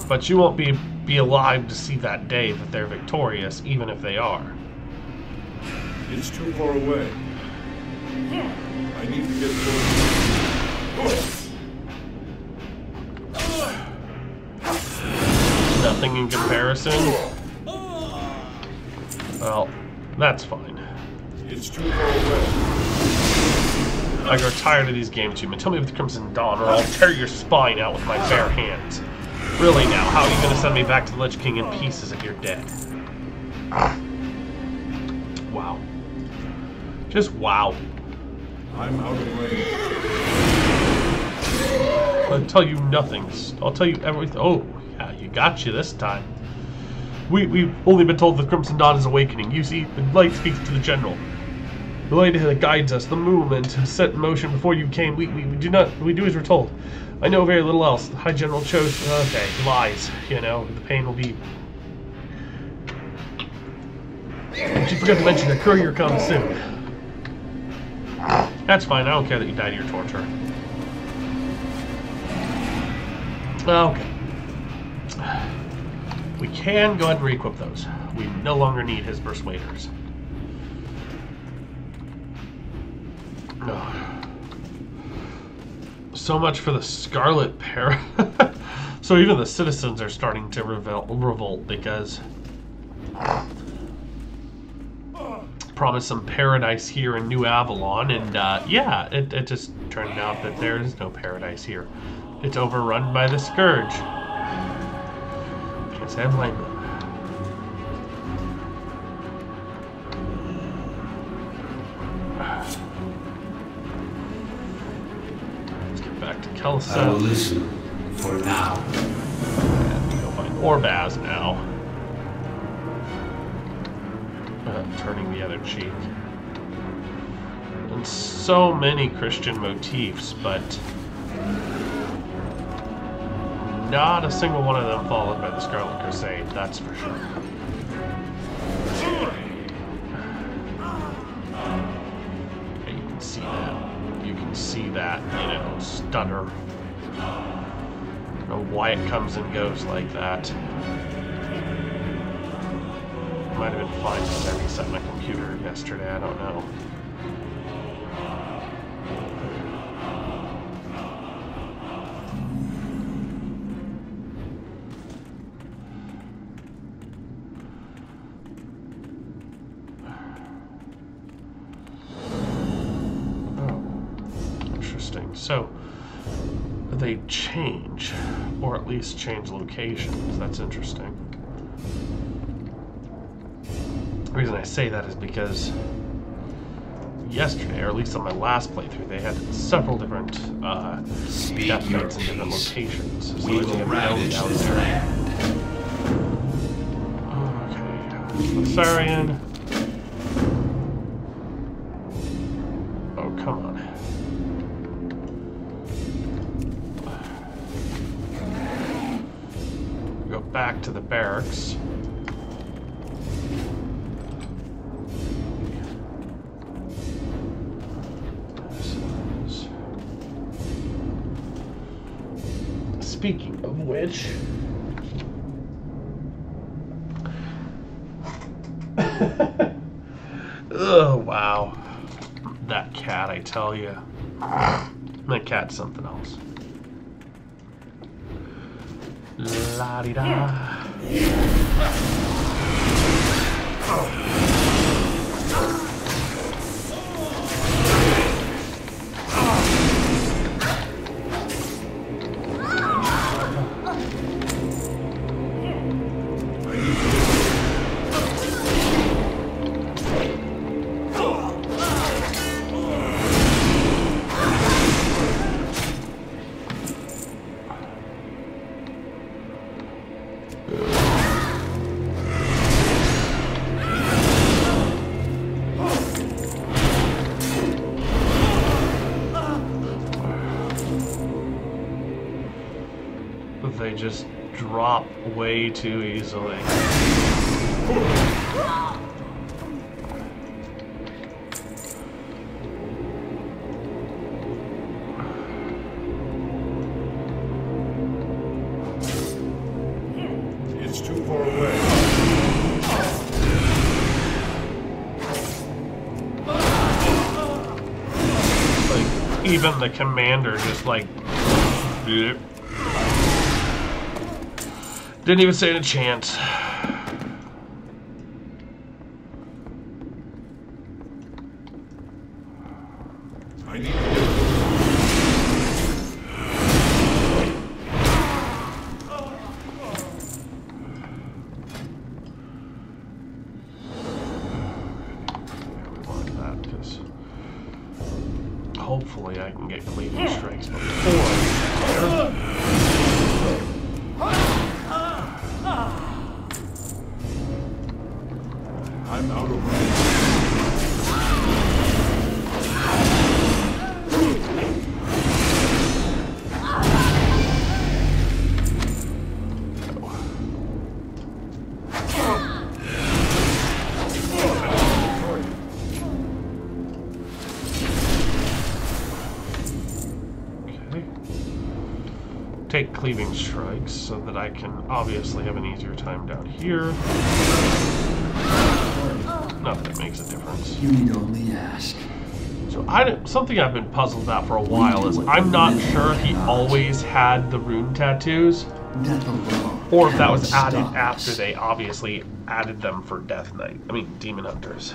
But you won't be alive to see that day that they're victorious, even if they are. It's too far away. I need to get close. Nothing in comparison? Well, that's fine. It's too far away. I grow tired of these games, human. Tell me with Crimson Dawn, or I'll tear your spine out with my bare hands. Really now, how are you gonna send me back to the Lich King in pieces if you're dead? Wow. Just wow. I'm out of range. I'll tell you nothing. I'll tell you everything. Oh, yeah, you got you this time. We've only been told the Crimson Dawn is awakening. You see, the light speaks to the general. The light that guides us, the movement set in motion before you came. We do as we're told. I know very little else. The High General chose. Okay, lies. You know, the pain will be. But you forgot to mention the courier comes soon. That's fine. I don't care that you died of your torture. Okay. We can go ahead and re-equip those. We no longer need his Persuaders. So much for the Scarlet Pair. So even the citizens are starting to revolt because promised some paradise here in New Avalon, and yeah, it just turned out that there is no paradise here. It's overrun by the Scourge. Can't say I blame them. I will listen for now. And go find Orbaz now. Turning the other cheek. And so many Christian motifs, but not a single one of them followed by the Scarlet Crusade, that's for sure. Yeah, you can see that. You can see that, you know, stutter. I don't know why it comes and goes like that. Might have been fine because I reset my computer yesterday, I don't know. So, they change, or at least change locations. That's interesting. The reason I say that is because yesterday, or at least on my last playthrough, they had several different death knights in different locations. So We will ravage this land. Okay, Thessarian. Oh, come on. Go back to the barracks. Speaking of which, oh wow, that cat, I tell you, that cat's something else. La-di-da. They just drop way too easily. even the commander just like... Bleh. Didn't even stand a chance. I need to get hopefully I can get cleaving strikes before. I'm out of range. Take cleaving strikes so that I can obviously have an easier time down here. Not that it makes a difference. You need only ask. So something I've been puzzled about for a while is I'm not sure if he always had the rune tattoos, or if that was added after they obviously added them for Death Knight. I mean, Demon Hunters.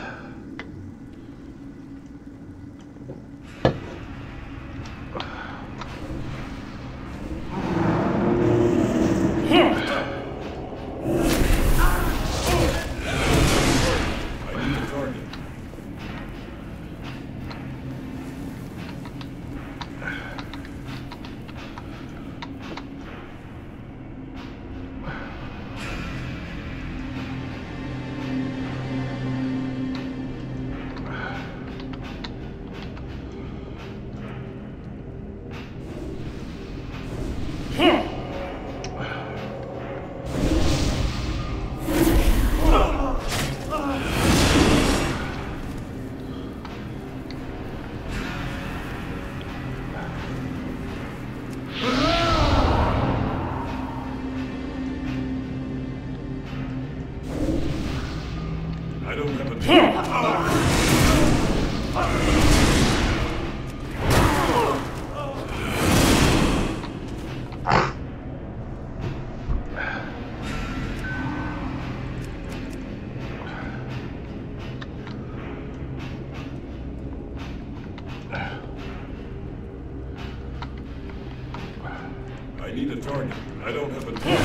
I need a target. I don't have a target.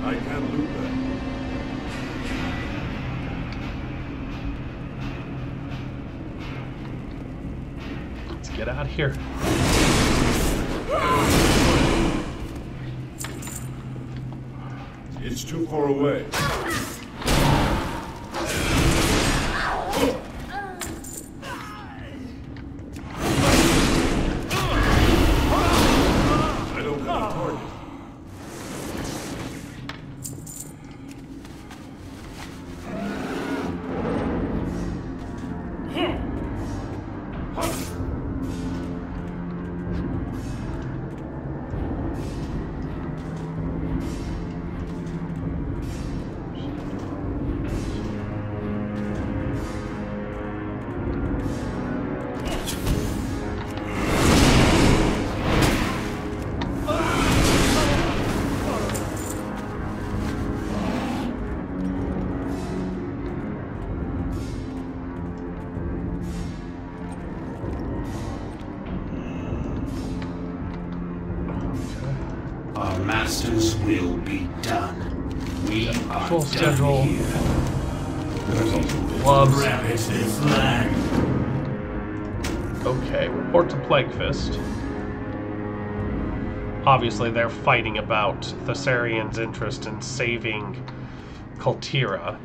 I can't loot that. Let's get out of here. It's too far away. Our master's will be done. We are Full done schedule. here. There's also gloves. Ravage this land. Okay, report to Plague Fist. Obviously, they're fighting about Thessarian's interest in saving Kultira.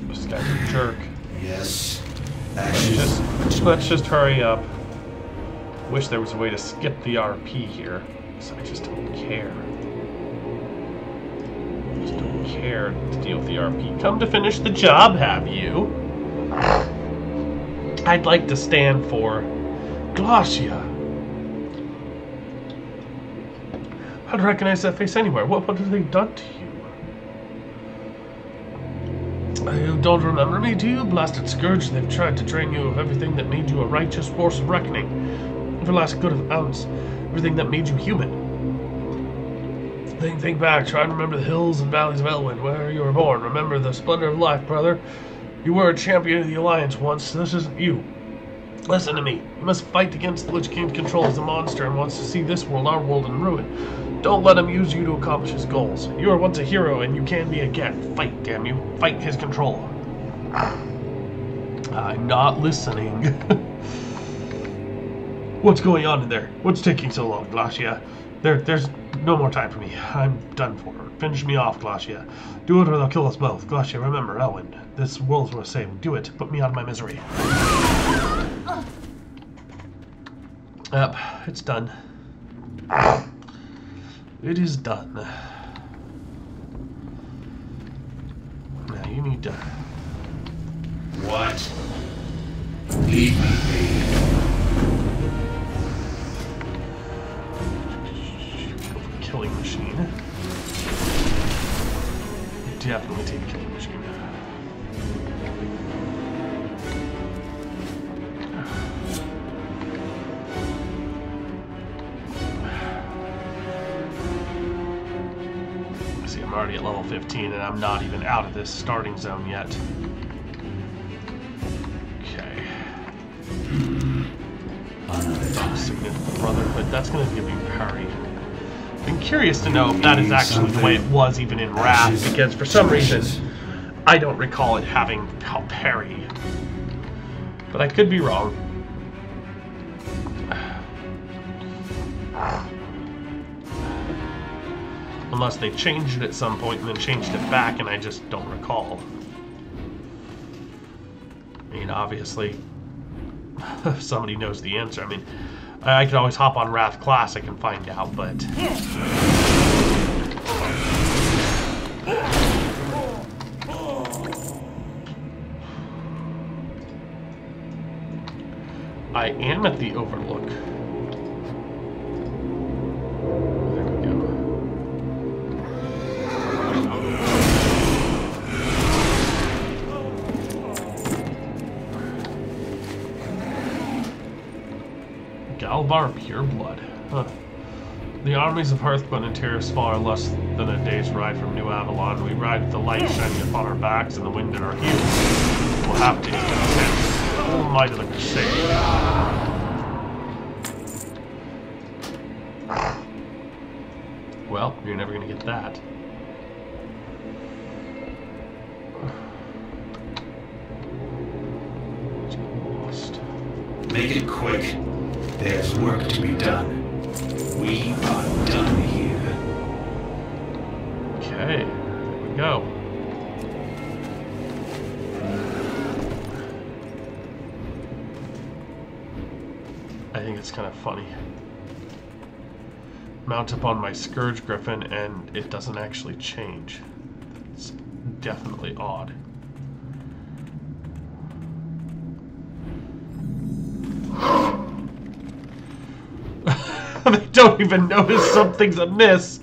This guy's a jerk. Yes. Let's just hurry up. Wish there was a way to skip the RP here. So I just don't care. Just don't care to deal with the RP. Come to finish the job, have you? I'd like to stand for Glacia! How'd I recognize that face anywhere? What have they done to you? You don't remember me, do you? Blasted Scourge, they've tried to drain you of everything that made you a righteous force of reckoning. Every last good of ounce. Everything that made you human. Think back. Try and remember the hills and valleys of Elwyn, where you were born. Remember the splendor of life, brother. You were a champion of the Alliance once. This isn't you. Listen to me. You must fight against the Lich King's control as a monster and wants to see this world, our world, in ruin. Don't let him use you to accomplish his goals. You were once a hero, and you can be again. Fight, damn you. Fight his control. I'm not listening. What's going on in there? What's taking so long, Glacia? There's no more time for me. I'm done for. Finish me off, Glacia. Do it or they'll kill us both. Glacia, remember, Elwyn. This world's worth saving. Do it. Put me out of my misery. Yep, it's done. It is done. Now you need to... What? Leave me be. Killing machine. Definitely take killing machine. See, I'm already at level 15 and I'm not even out of this starting zone yet. Okay. Significant Brotherhood, that's going to give you parry. I'm curious to know if that is actually the way it was even in Wrath, because for some reason I don't recall it having parry. But I could be wrong. Unless they changed it at some point and then changed it back and I just don't recall. I mean, obviously, if somebody knows the answer, I mean, I could always hop on Wrath Classic and find out, but... I am at the Overlook. There we go. Galvar Pureblood. Huh. The armies of Hearthblood and Terrace far less than a day's ride from New Avalon. We ride with the light shining upon our backs and the wind in our heels. We'll have to eat content. Full might of the crusade. Well, you're never gonna get that. Lost. Make it quick. There's work to be done. We are done here. Okay, there we go. I think it's kind of funny. Mount up on my Scourge Griffin and it doesn't actually change. It's definitely odd. They don't even notice something's amiss.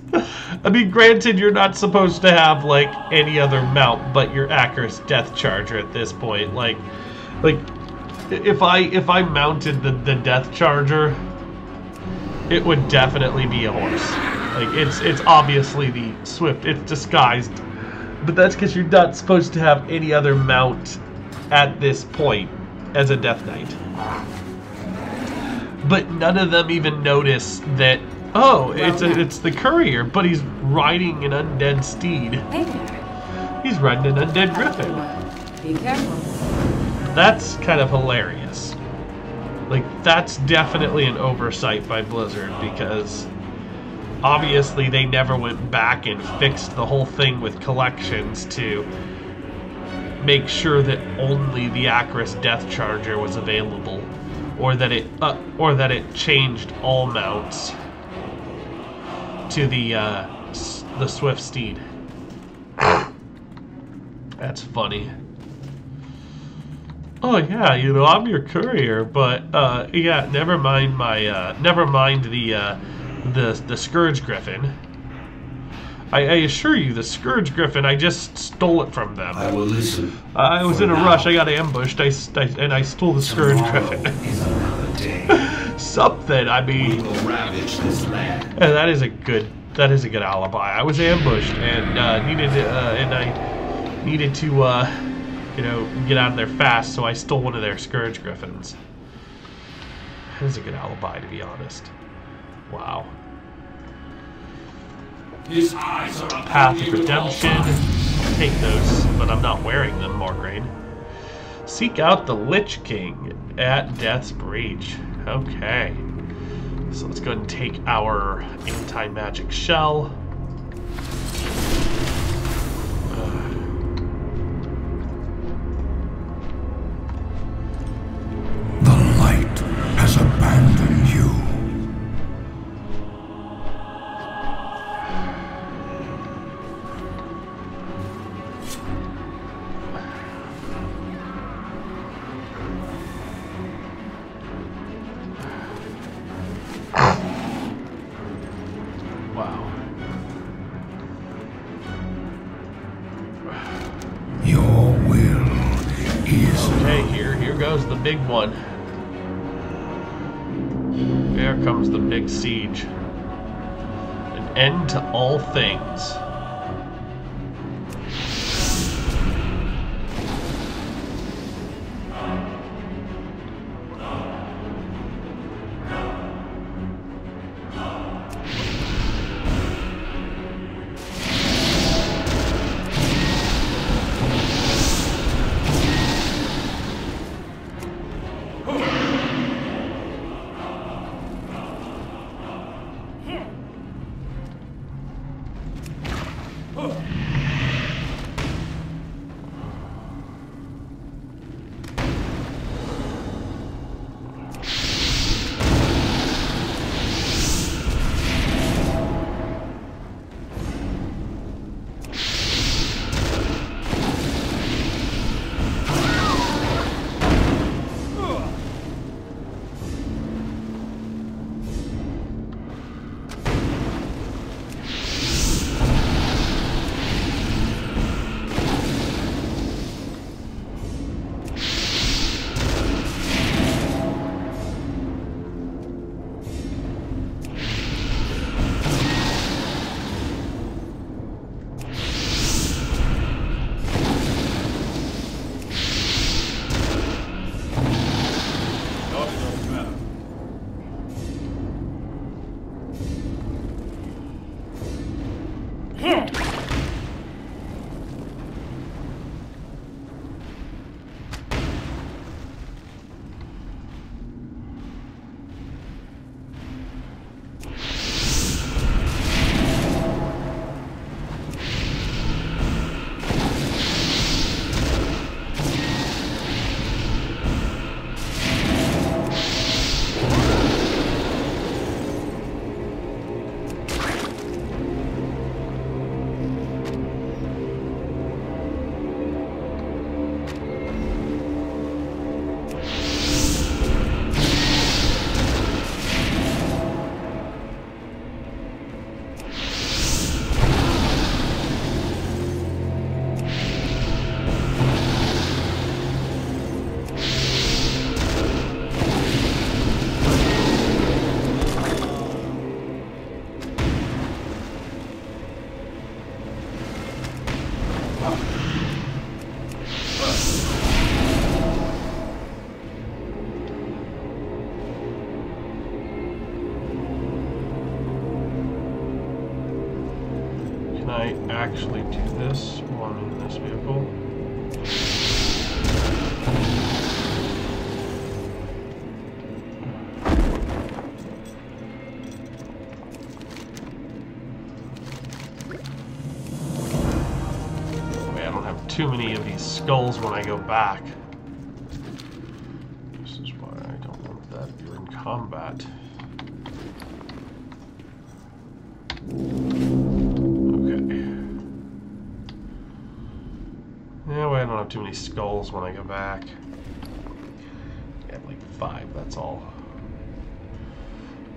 I mean, granted, you're not supposed to have, like, any other mount but your Acris Death Charger at this point. Like, if I mounted the Death Charger, it would definitely be a horse. Like, it's obviously the Swift. It's disguised. But that's because you're not supposed to have any other mount at this point as a Death Knight. But none of them even notice that, oh, it's the courier, but he's riding an undead steed. Hey there. He's riding an undead griffin. Be careful. That's kind of hilarious. Like, that's definitely an oversight by Blizzard, because obviously they never went back and fixed the whole thing with collections to make sure that only the Acris Death Charger was available. Or that it changed all mounts to the Swift Steed. That's funny. Oh yeah, you know, I'm your courier, but yeah, never mind my never mind the Scourge Griffin. I assure you, the Scourge Griffin, I just stole it from them. I will listen. I was for in a now. rush, I got ambushed, and I stole the Scourge Tomorrow Griffin. is another day. Something, I We mean, will ravage this land. and that is a good alibi. I was ambushed and I needed to you know, get out of there fast, so I stole one of their Scourge Griffins. That is a good alibi, to be honest. Wow. His eyes are upon Path of you at all Redemption. times. Take those, but I'm not wearing them, Morgraine. Seek out the Lich King at Death's Breach. Okay. So let's go ahead and take our anti-magic shell. The light has abandoned you. Wow. Your will is Okay, here goes the big one. Here comes the big siege. An end to all things. Can I actually do this while I'm in this vehicle? Wait, I don't have too many of these skulls when I go back. This is why I don't want that. You're in combat. Yeah, well, I don't have too many skulls when I go back. have like 5, that's all.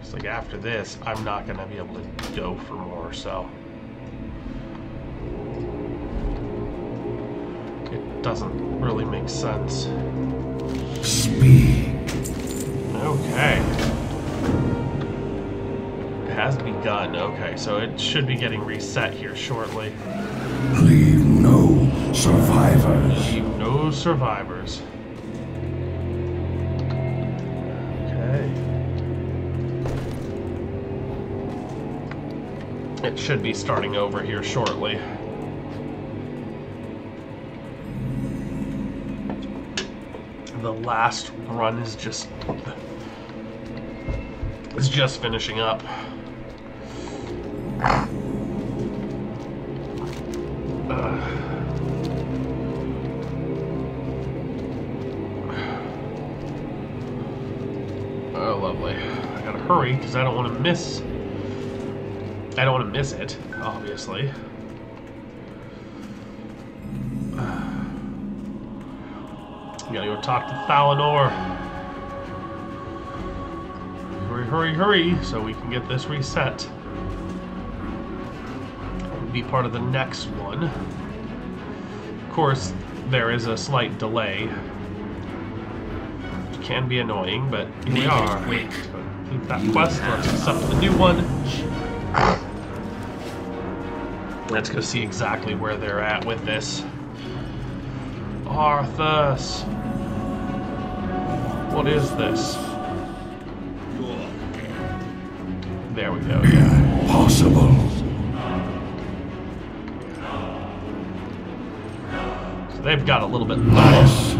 It's like after this, I'm not gonna be able to go for more, so. It doesn't really make sense. Speak. Okay. It has begun. Okay, so it should be getting reset here shortly. Leave no survivors. Leave no survivors. Okay. It should be starting over here shortly. The last run is just finishing up. Oh, lovely. I gotta hurry because I don't want to miss. I don't want to miss it, obviously. Gotta go talk to Thalanor. Hurry, hurry, hurry, so we can get this reset. And be part of the next one. Of course, there is a slight delay. Which can be annoying, but here we are. Complete that quest, let's accept the new one. Let's go see exactly where they're at with this. Arthas. What is this? There we go. Impossible. So they've got a little bit This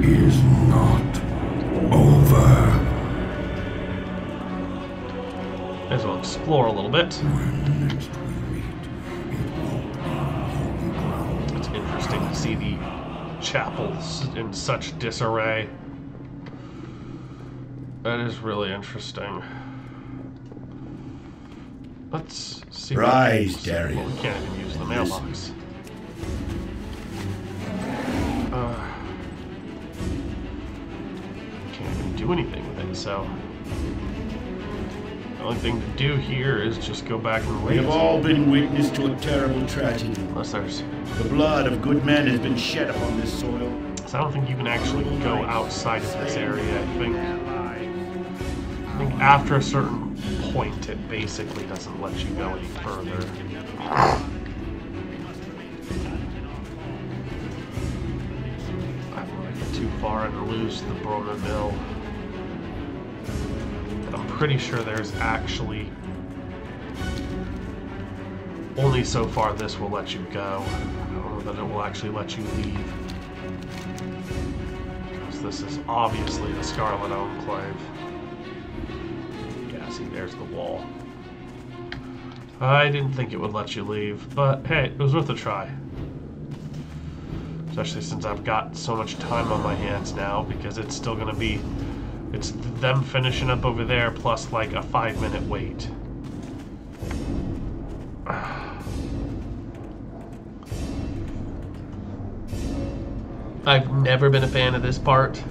is not over. May as well explore a little bit. When next we meet, it won't be holy ground. It's interesting to see the chapels in such disarray. That is really interesting. Let's see. Rise, Darius. Well, we can't even use the mailbox. Can't even do anything with it, so. The only thing to do here is just go back and We wait. have all been witness to a terrible tragedy. Unless there's. The blood of good men has been shed upon this soil. So I don't think you can actually go outside of this area. I think after a certain point, it basically doesn't let you go any further. I don't want to get too far and lose the Brona Mill. But I'm pretty sure there's actually only so far this will let you go. I don't know that it will actually let you leave. Because this is obviously the Scarlet Enclave. Yeah, see, there's the wall. I didn't think it would let you leave, but hey, it was worth a try. Especially since I've got so much time on my hands now, because it's still gonna be... It's them finishing up over there, plus like a 5-minute wait. I've never been a fan of this part.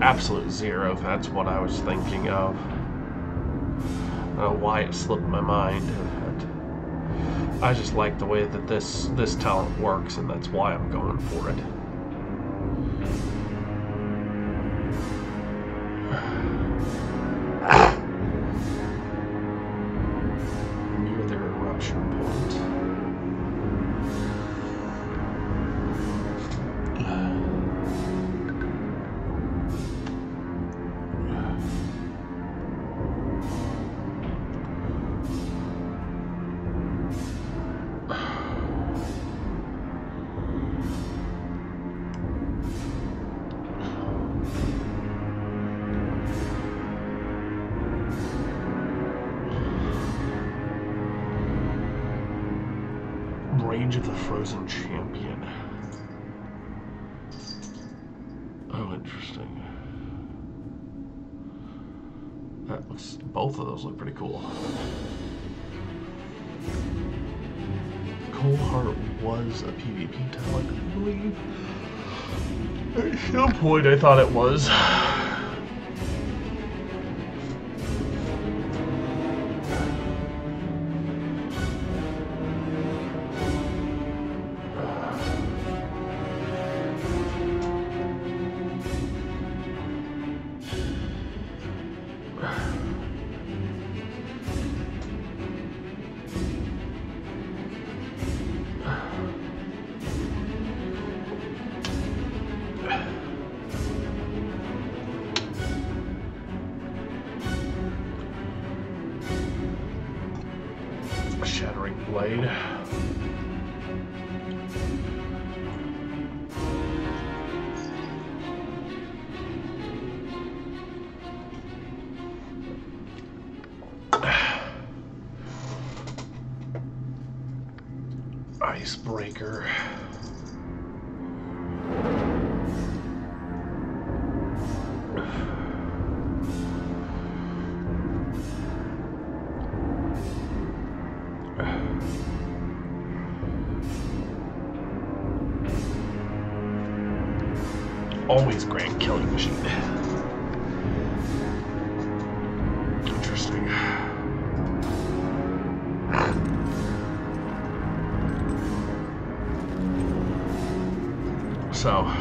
Absolute zero, that's what I was thinking of. I don't know why it slipped my mind. I just like the way that this talent works, and that's why I'm going for it. Near their eruption point. Age of the Frozen Champion. Oh, interesting. That looks, both of those look pretty cool. Coldheart was a PvP talent, I believe. At some point I thought it was. Shattering Blade. Icebreaker. Always grand killing machine. Interesting. So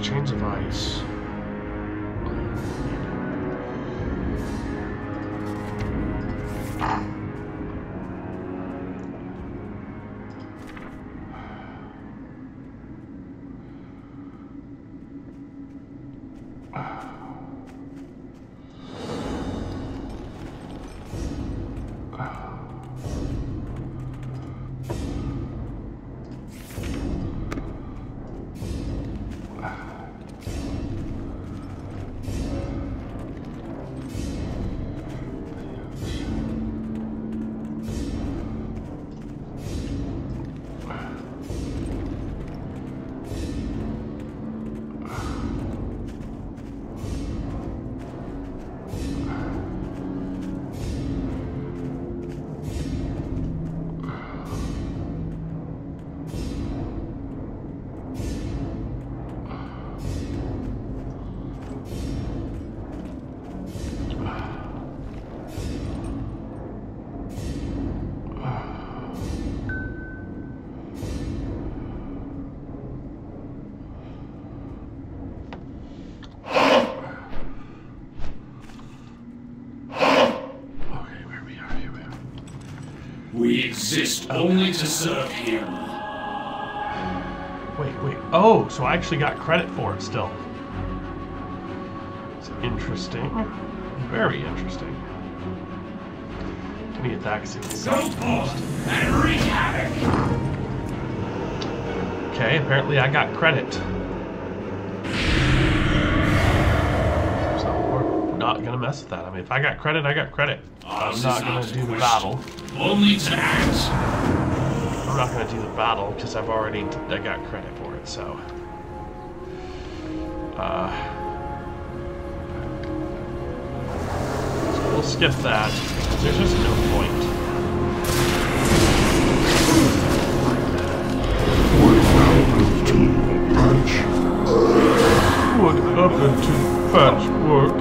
Chains of Ice. We exist only to serve him. Wait. Oh, so I actually got credit for it still. It's interesting. Very interesting. Any attacks in Go forth and wreak havoc. Okay, apparently I got credit. So we're not gonna mess with that. I mean, if I got credit, I got credit. I'm not gonna do the battle. Only to act. I'm not gonna do the battle because I got credit for it. So, so we'll skip that. There's just no point. What happened to patchwork?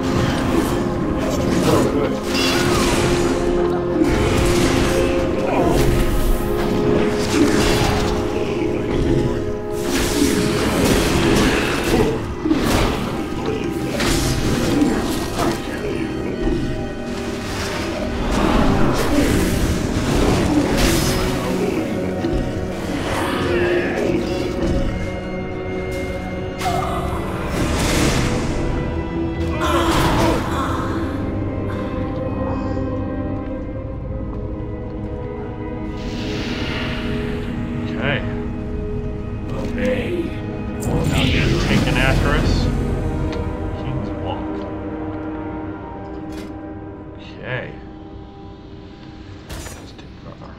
Okay. Let's take brother.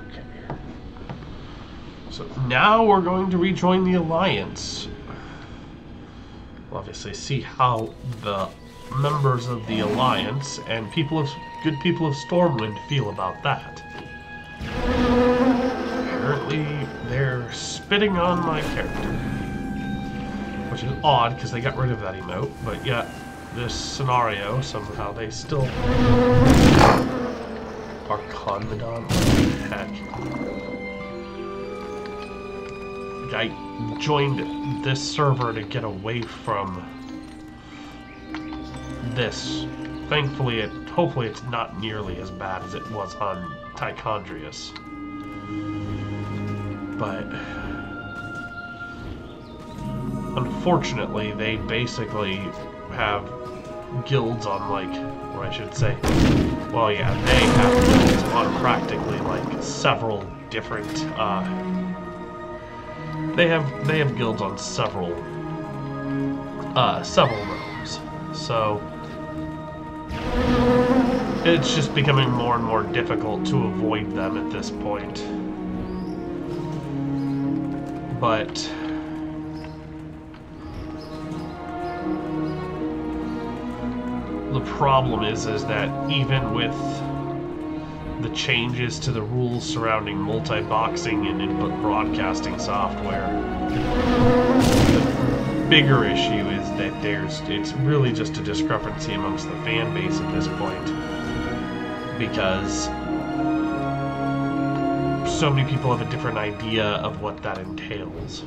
Okay. So now we're going to rejoin the Alliance. We'll obviously see how the members of the Alliance and good people of Stormwind feel about that. Apparently, they're spitting on my character, which is odd because they got rid of that emote. But yet, this scenario somehow they still are Conmadon. Heck, I joined this server to get away from this. Thankfully, hopefully it's not nearly as bad as it was on Tichondrius. But unfortunately, they basically have guilds on, like, or I should say, well, yeah, they have guilds on practically like several different. They have guilds on several realms. So it's just becoming more and more difficult to avoid them at this point. But the problem is that even with the changes to the rules surrounding multi-boxing and input broadcasting software, the bigger issue is that it's really just a discrepancy amongst the fan base at this point, because so many people have a different idea of what that entails.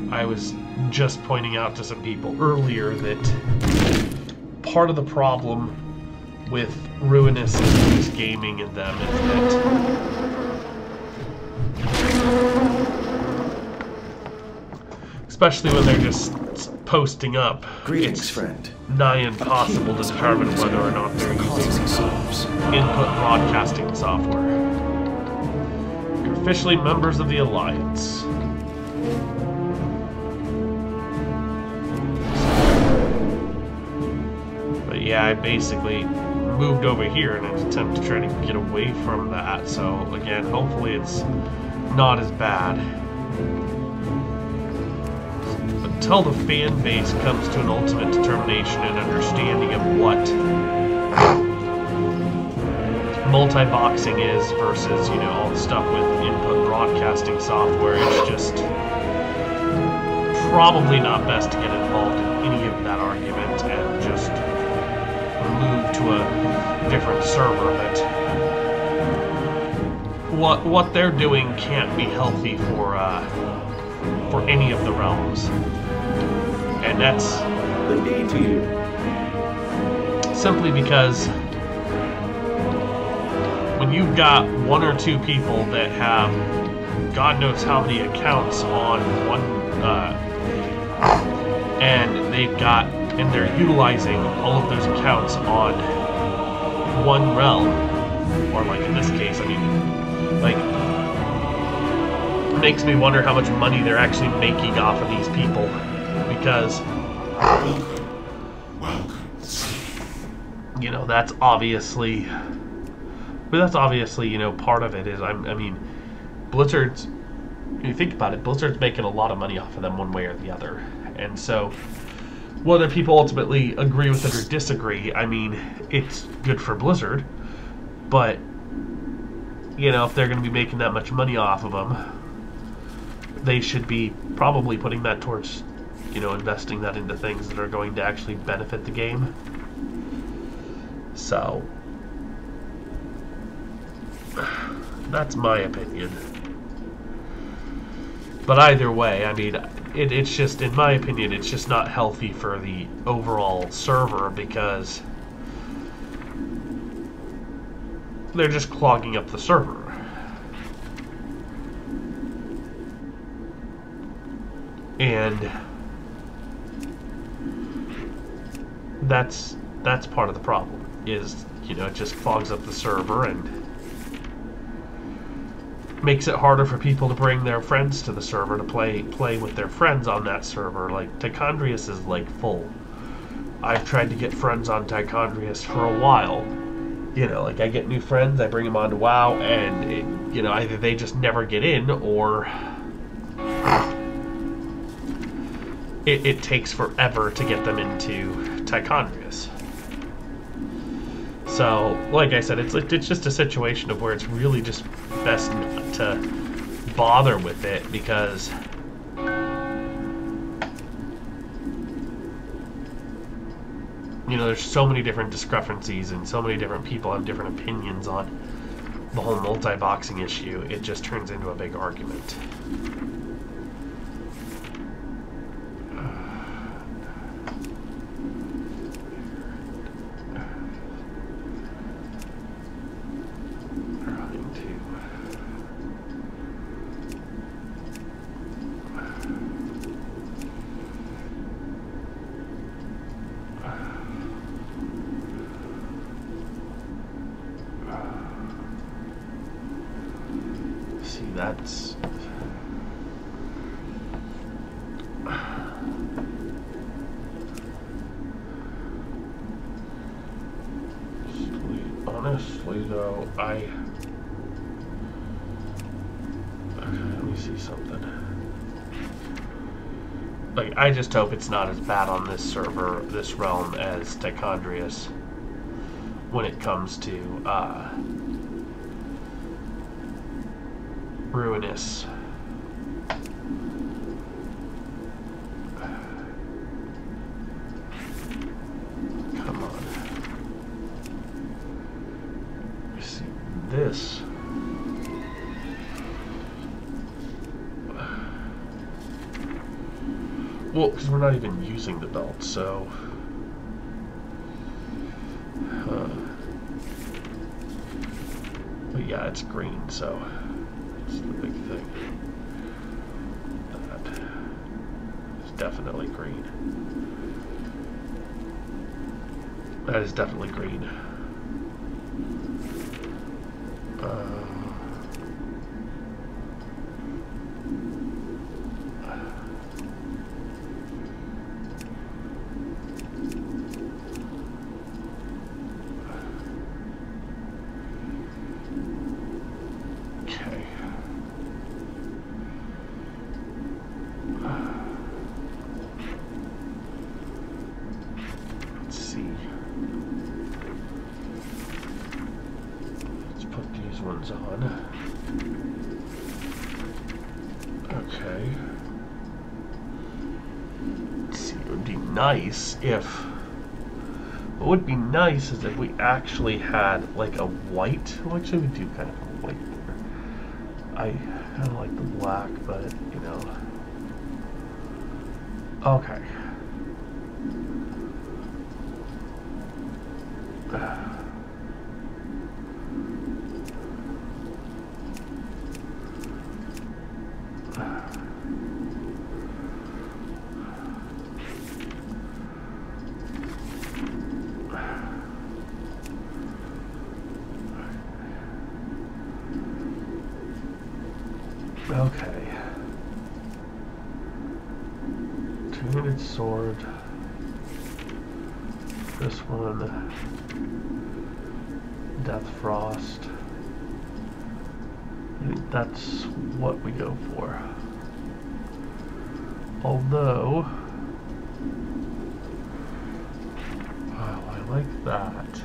I was just pointing out to some people earlier that part of the problem with Ruinous and Gaming and them is that, especially when they're just posting up, Greetings, friend. Nigh impossible to determine whether or not they're using input broadcasting software. You're officially members of the Alliance. But yeah, I basically moved over here in an attempt to try to get away from that, so again, hopefully it's not as bad. Until the fan base comes to an ultimate determination and understanding of what multi-boxing is versus, you know, all the stuff with input broadcasting software, it's just probably not best to get involved in any of that argument and just move to a different server. But what they're doing can't be healthy for any of the realms, and that's Good day to you. simply because when you've got one or two people that have God knows how many accounts on one, and they're utilizing all of those accounts on one realm, or like in this case, I mean, like, it makes me wonder how much money they're actually making off of these people, because you know, that's obviously, you know, part of it is, I mean, Blizzard's, when you think about it, Blizzard's making a lot of money off of them one way or the other. And so, whether people ultimately agree with it or disagree, I mean, it's good for Blizzard. But, you know, if they're going to be making that much money off of them, they should be probably putting that towards, you know, investing that into things that are going to actually benefit the game. So, that's my opinion. But either way, I mean, it's just, in my opinion, it's just not healthy for the overall server, because they're just clogging up the server. And that's part of the problem, is, you know, it just clogs up the server, and makes it harder for people to bring their friends to the server to play with their friends on that server. Like, Tichondrius is like full. I've tried to get friends on Tichondrius for a while. You know, like I get new friends, I bring them onto WoW, and it, you know, either they just never get in, or it takes forever to get them into Tichondrius. So, like I said, it's just a situation of where it's really just best not to bother with it, because you know, there's so many different discrepancies and so many different people have different opinions on the whole multi-boxing issue. It just turns into a big argument. That's honestly though, okay, let me see something. Like, I just hope it's not as bad on this server, this realm, as Tichondrius when it comes to Ruinous. Come on. See this. Well, because we're not even using the belt, so. But yeah, it's green, so. That's the big thing. That is definitely green. That is definitely green. On. Okay. Let's see, it would be nice if... What would be nice is if we actually had, like, a white... Well, actually, we do kind of have a white here. I kind of like the black, but, you know... Okay. Okay. Two-handed sword. This one. Death Frost. I think that's what we go for. Although, wow, I like that.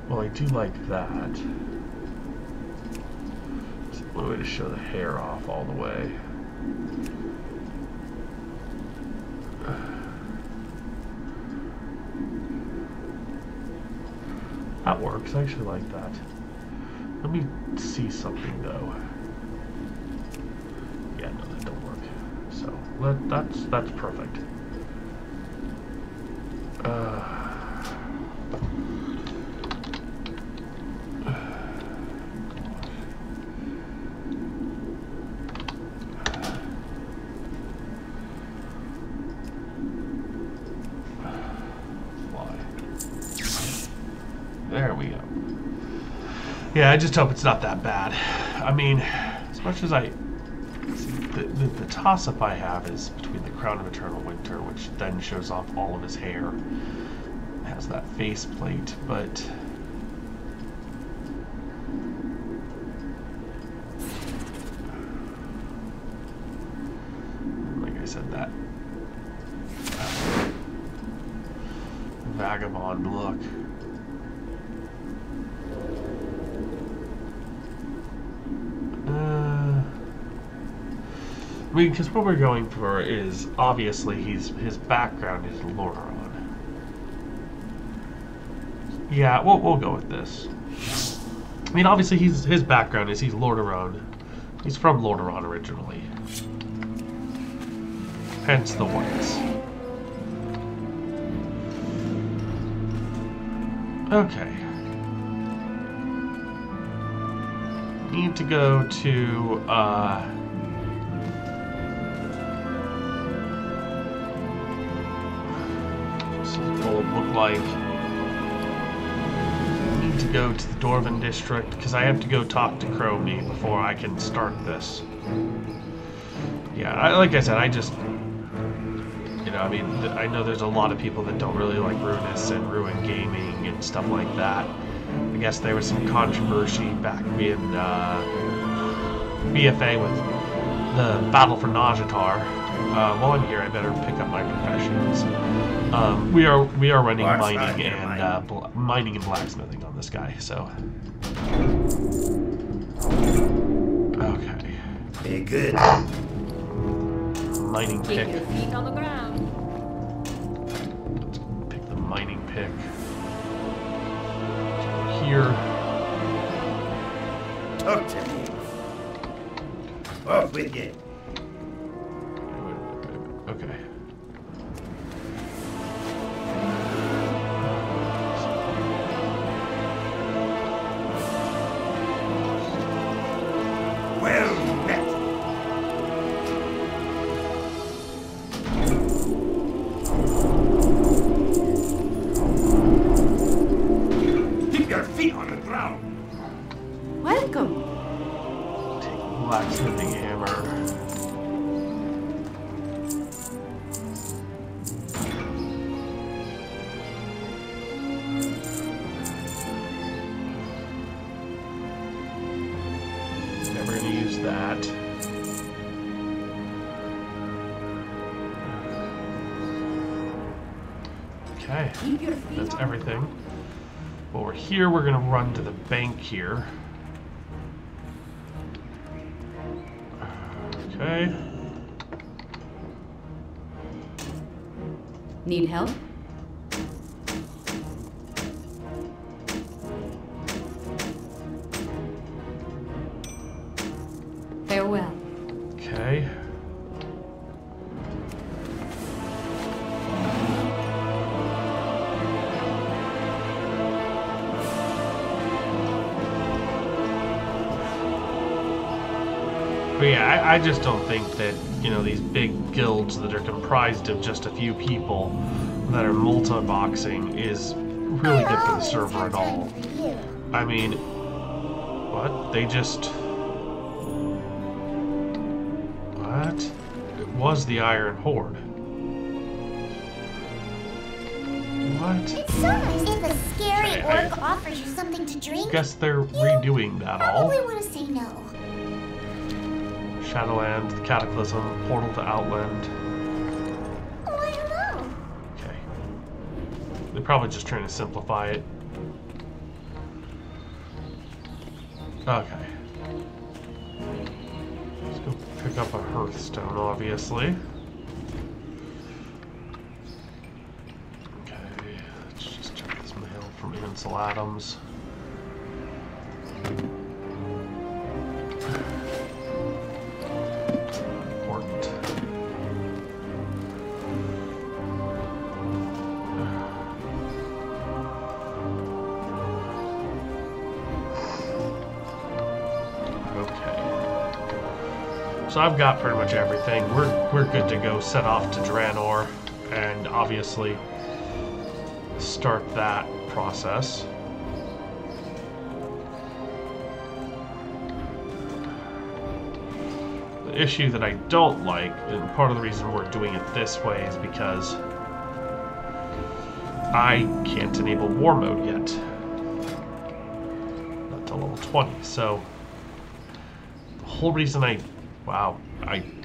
Well, I do like that. It's one way to show the hair off all the way. That works. I actually like that. Let me see something though. Yeah, no, that don't work. So that's perfect. There we go. Yeah, I just hope it's not that bad. I mean, as much as I... See, the toss-up I have is between the Crown of Eternal Winter, which then shows off all of his hair. It has that faceplate, but... like I said, that vagabond look. I mean, because what we're going for is, obviously, his background is Lordaeron. Yeah, we'll go with this. I mean, obviously, his background is he's Lordaeron. He's from Lordaeron originally. Hence the whites. Okay. Need to go to, look like I need to go to the Dwarven district because I have to go talk to Crowmy before I can start this. Yeah, like I said, I just, you know, I mean, I know there's a lot of people that don't really like Ruinous and Ruin Gaming and stuff like that. I guess there was some controversy back in BFA with the Battle for Najatar. While I'm here, I better pick up my professions. We are running mining and blacksmithing on this guy. So okay. Very good. Mining pick. Keep your feet on the ground. Let's pick the mining pick. Here. Talk to me. Off with you. Okay. Well met. Keep your feet on the ground. Welcome. Take blacksmithing hammer. That. Okay, that's everything. While we're here, we're gonna run to the bank here. Okay. Need help? Farewell. Okay. But yeah, I just don't think that, you know, these big guilds that are comprised of just a few people that are multi-boxing is really good for the server at all. I mean, what? They just... What? It was the Iron Horde. What? It's so nice if a scary Okay, orc offers you something to drink. Guess they're redoing that all. Probably want to say no. Shadowland, the Cataclysm, Portal to Outland. Oh, I don't know. Okay. They're probably just trying to simplify it. Okay. Let's go pick up a Hearthstone, obviously. Okay, let's just check this mail from Ansel Adams. Important. So I've got pretty much everything. We're good to go. Set off to Draenor, and obviously start that process. issue that I don't like, and part of the reason we're doing it this way is because I can't enable war mode yet. Not till level 20, so the whole reason I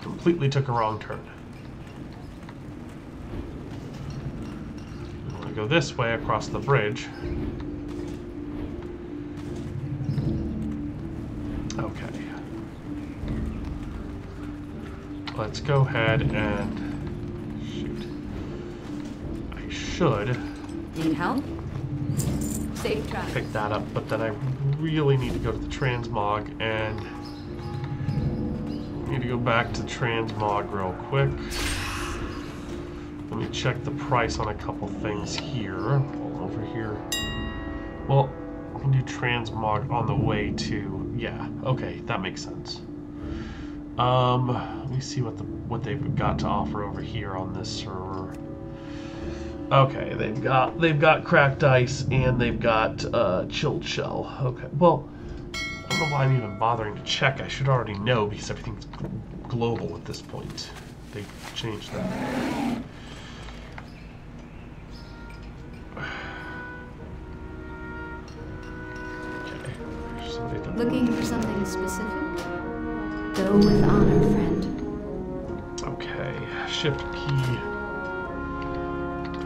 completely took a wrong turn. I'm gonna go this way across the bridge. Okay. Let's go ahead and shoot. I should Need help? Safe track. pick that up, but then I really need to go to the transmog and need to go back to transmog real quick. Let me check the price on a couple things here. Over here. Well, I can do transmog on the way to. Yeah, okay, that makes sense. Let me see what they've got to offer over here on this server. Okay, they've got cracked ice and they've got chilled shell. Okay, well, I don't know why I'm even bothering to check. I should already know because everything's global at this point. They've changed that. Okay, there's somebody done. Looking for something specific? Go with honor, friend. Okay, shift key.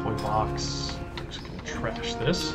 Toy box. I'm just gonna trash this.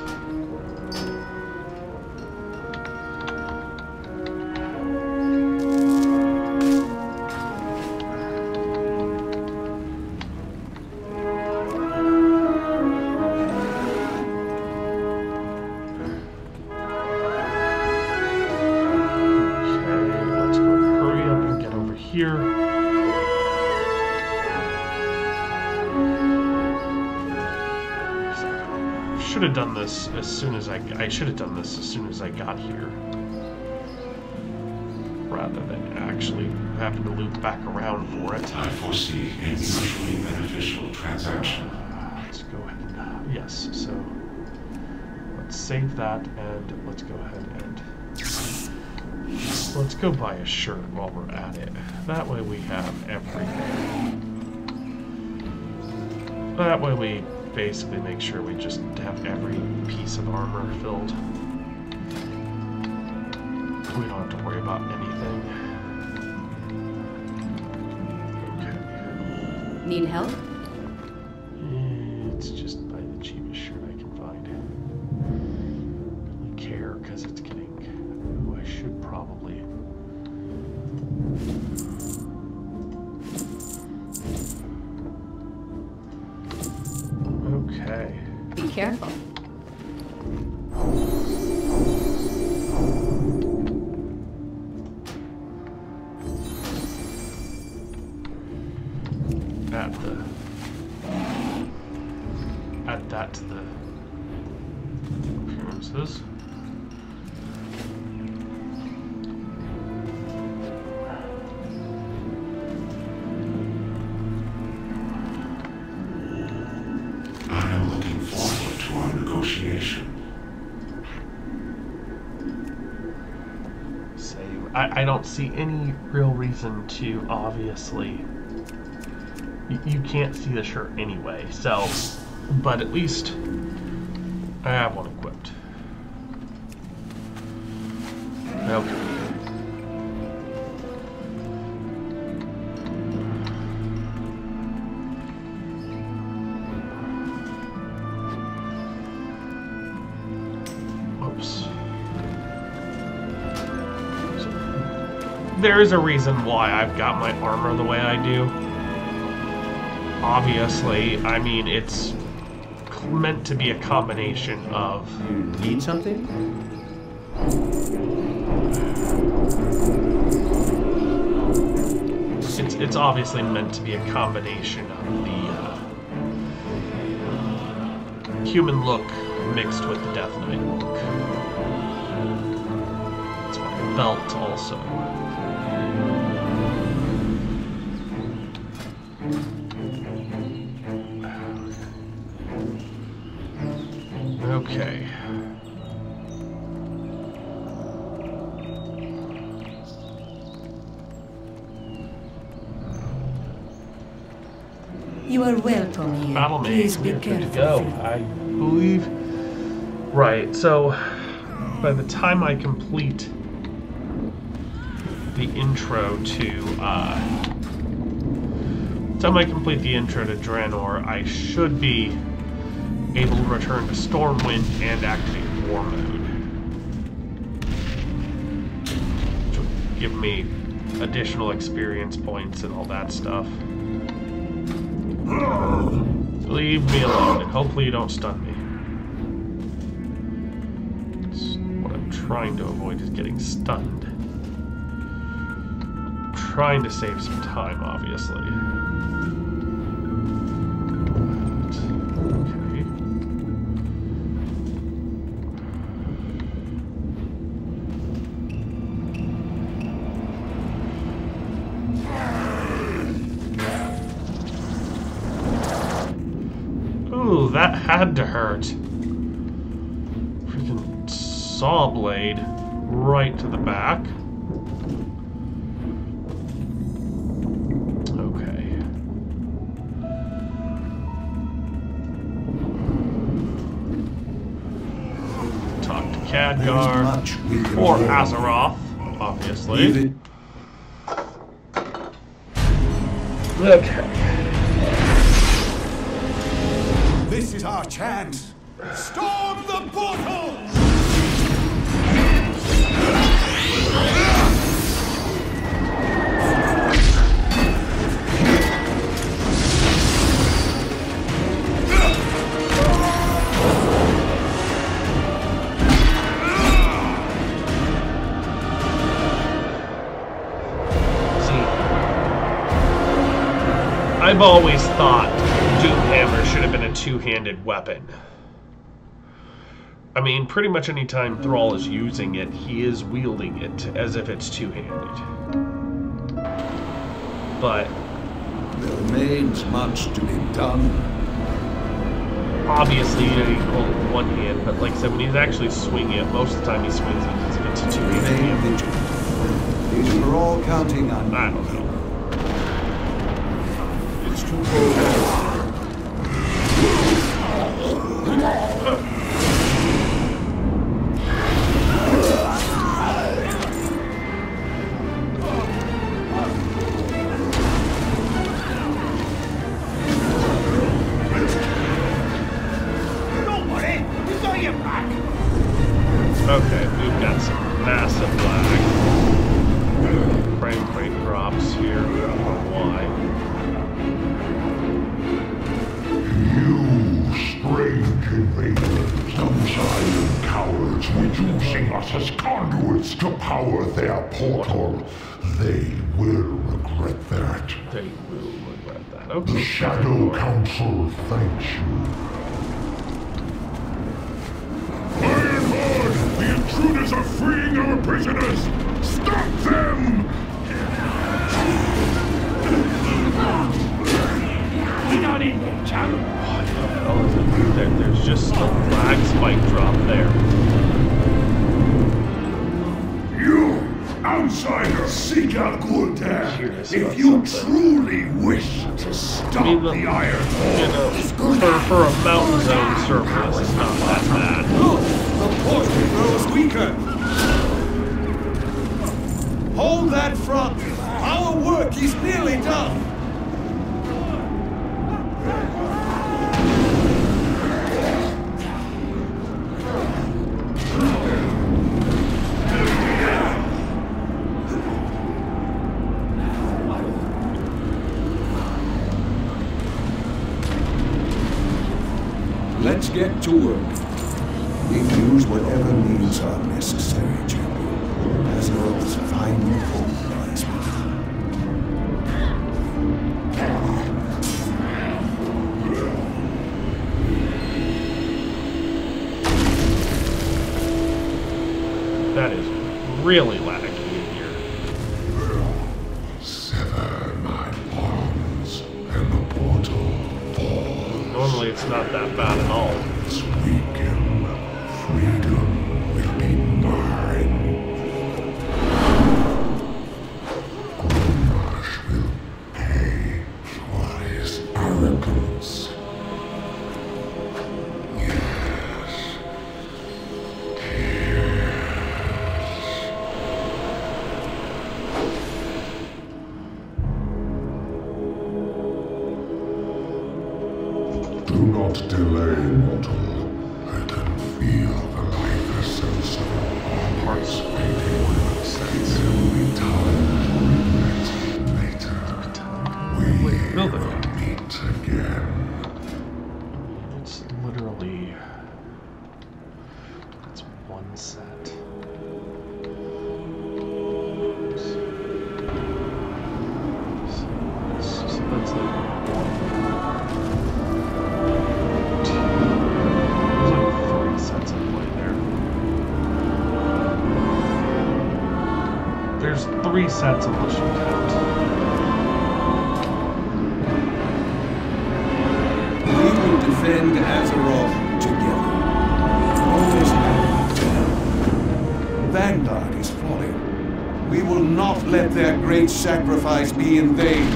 Should have done this as soon as I should have done this as soon as I got here, rather than actually having to loop back around for it. I foresee a mutually beneficial transaction. Let's go ahead and yes. So let's save that and let's go ahead and let's go buy a shirt while we're at it. That way we have everything. That way we basically make sure we just have every piece of armor filled. We don't have to worry about anything. Okay. Need help? It's just buy the cheapest shirt I can find. I don't really care because it's getting. Ooh, I should probably. Okay. Be careful. Add that to the appearances. I don't see any real reason to, obviously. You can't see the shirt anyway, so, but at least I have one equipped. Okay. There is a reason why I've got my armor the way I do. Obviously, I mean, it's meant to be a combination of... You need something? It's obviously meant to be a combination of the human look mixed with the Death Knight look. That's my belt also. Okay. are welcome here. Battle Please maze. be We're good to careful. go. I believe. Right. So by the time I complete the intro to Draenor, I should be able to return to Stormwind and activate War Mode, which will give me additional experience points and all that stuff. Leave me alone, and hopefully you don't stun me. What I'm trying to avoid is getting stunned. I'm trying to save some time, obviously. Ooh, that had to hurt. Freaking saw blade right to the back. Okay. Talk to Khadgar or Azeroth, obviously. Okay. This is our chance. Storm the portal! I've always thought Doomhammer should have been a two-handed weapon. I mean, pretty much any time Thrall is using it, he is wielding it as if it's two-handed. But there remains much to be done. Obviously, you know, you can hold it with one hand, but like I said, when he's actually swinging it, most of the time he swings it as if it's a two-handed Remain hand. vigilant. These are all counting on I don't know. It's too cold. Okay, we've got some massive lag. Frame rate drops here. I don't know why. You strange invaders, some silent cowards reducing us as conduits to power their portal. They will regret that. They will regret that. Okay. The Shadow Council thanks you. Ironheart! The intruders are freeing our prisoners! Stop them! We're not in there, chum. What the hell is it? There's just a lag spike drop there. You, outsider, seek out Gul'dan Curious if about you something. truly wish to stop I mean, the Ironheart. you know, for a mountain zone surface, it's not that bad. Look! The portal grows weaker! Hold that front! Our work is nearly done! Let's get to work. We'll use whatever means are necessary, champion. As Earth's final hope lies within. That is really laggy in here. Sever my bonds, and the portal falls. Normally it's not that bad at all. It's weakened. Freedom will be mine. Grommash will pay for his arrogance. one set. So that's like one. Two. There's like 3 sets of play there. There's 3 sets unless you count. Defend Azeroth together. Always happy to help. Vanguard is falling. We will not let their great sacrifice be in vain.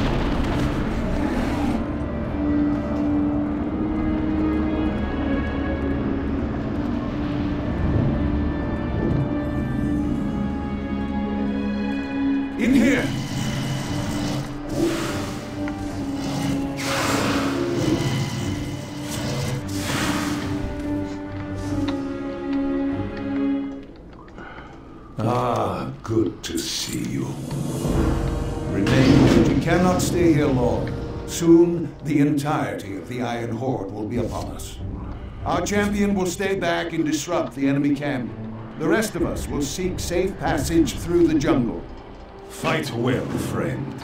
In here! Ah, good to see you. Remain. We cannot stay here long. Soon, the entirety of the Iron Horde will be upon us. Our champion will stay back and disrupt the enemy camp. The rest of us will seek safe passage through the jungle. Fight well, friend.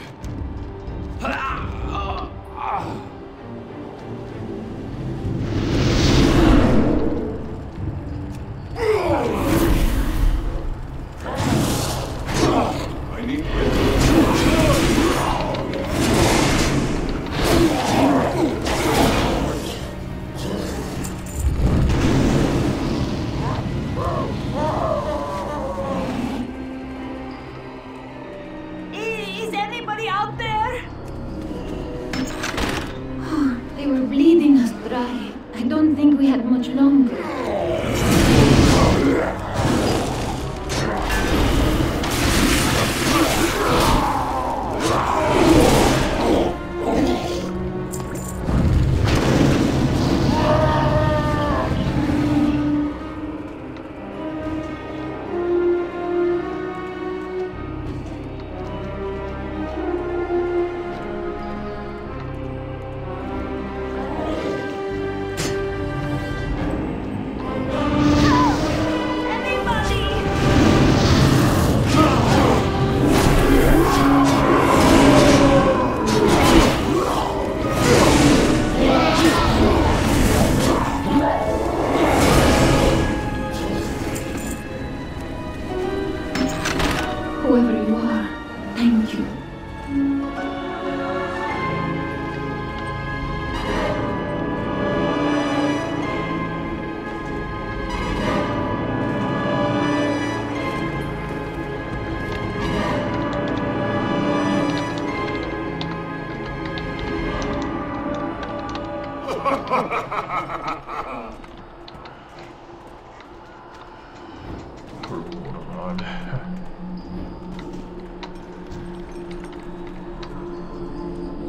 I need Is anybody out there? They were bleeding us dry. I don't think we had much longer. Whoever you are, thank you.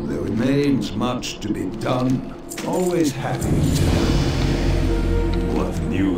There remains much to be done. Always happy to help. what news.